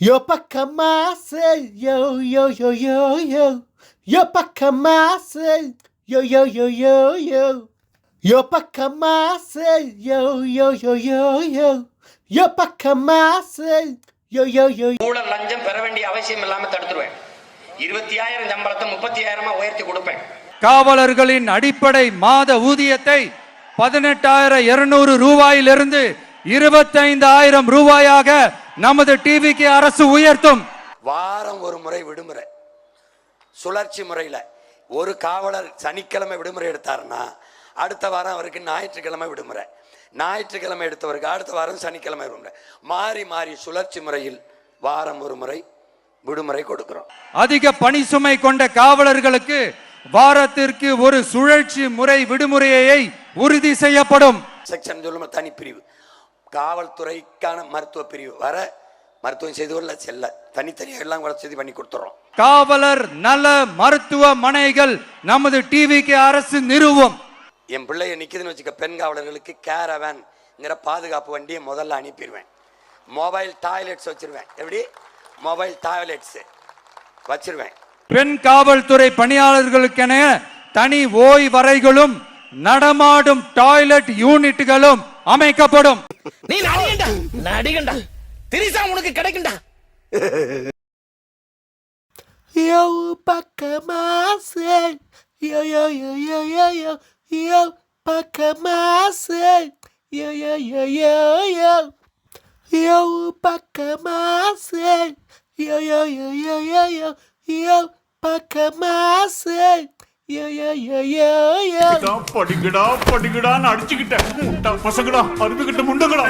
Yo pa' camase, yo, yo, yo, yo, yo. Yo pa' camase, yo, yo, yo, yo, yo. Yo pa' camase, yo, yo, yo, yo, yo. Yo pa' camase, yo, yo, yo. ஊழல் லஞ்சம் பெற வேண்டிய அவசியம் இல்லாம தடுத்துருவேன். 20,000 சம்பளத்தை 30,000 உயர்த்தி கொடுப்பேன். காவலர்களின் அடிப்படை மாத ஊதியத்தை 18,200 ரூபாயிலிருந்து 25,000 ரூபாயாக நமது டிவிக்கு அரசு உயர்த்தும். வாரம் ஒரு முறை விடுமுறை, சுழற்சி முறையில ஒரு காவலர் சனிக்கிழமை விடுமுறை எடுத்தாருன்னா அடுத்த வாரம் அவருக்கு ஞாயிற்றுக்கிழமை விடுமுறை, ஞாயிற்றுக்கிழமை எடுத்தவருக்கு அடுத்த வாரம் சனிக்கிழமை விடுமுறை, மாறி மாறி சுழற்சி முறையில் வாரம் ஒரு முறை விடுமுறை கொடுக்கிறோம். அதிக பணி சுமை கொண்ட காவலர்களுக்கு வாரத்திற்கு ஒரு சுழற்சி முறை விடுமுறையை உறுதி செய்யப்படும். செக்ஷன் சொல்லும் தனிப்பிரிவு, காவல்துறைக்கான மருத்துவ பிரிவு வர மருத்துவம் செய்து கொள்ள செல்ல தனித்தனியாக எல்லாம் வசதி பண்ணி கொடுத்துறோம். காவலர் நல மருத்துவமனைகள் நமது டிவிக்கு அரசு நிறுவும். என் பிள்ளைய நிக்குதுன்னு வச்சுக்க, பெண் காவலர்களுக்கு கேரவேன்ங்கிற பாதுகாப்பு வண்டியை முதல்ல அனுப்பிடுவேன். மொபைல் டாய்லெட்ஸ் வச்சிருவேன். எப்படி மொபைல் டாய்லெட்ஸ் வச்சிருவேன். பெண் காவல்துறை பணியாளர்களுக்கென தனி ஓய்வறைகளும் நடமாடும் டாய்லெட் யூனிட்டுகளும் அமைக்கப்படும். நீ நடிகண்டா திரிசா உனக்கு கிடைக்கும்டா. Yo pa' camase, yo, yo, yo, yo, yo, yo. Yo pa' camase, yo, yo, yo, yo, yo. Yo pa' camase, yo, yo, yo, yo, yo, yo. Yo pa' camase, yo, yo, yo, yo, yo. படிக்கடா படிக்கடான்னு அடிச்சுக்கிட்டேன். முட்டா பசங்கடா, அருந்துகிட்ட முண்டங்கடா.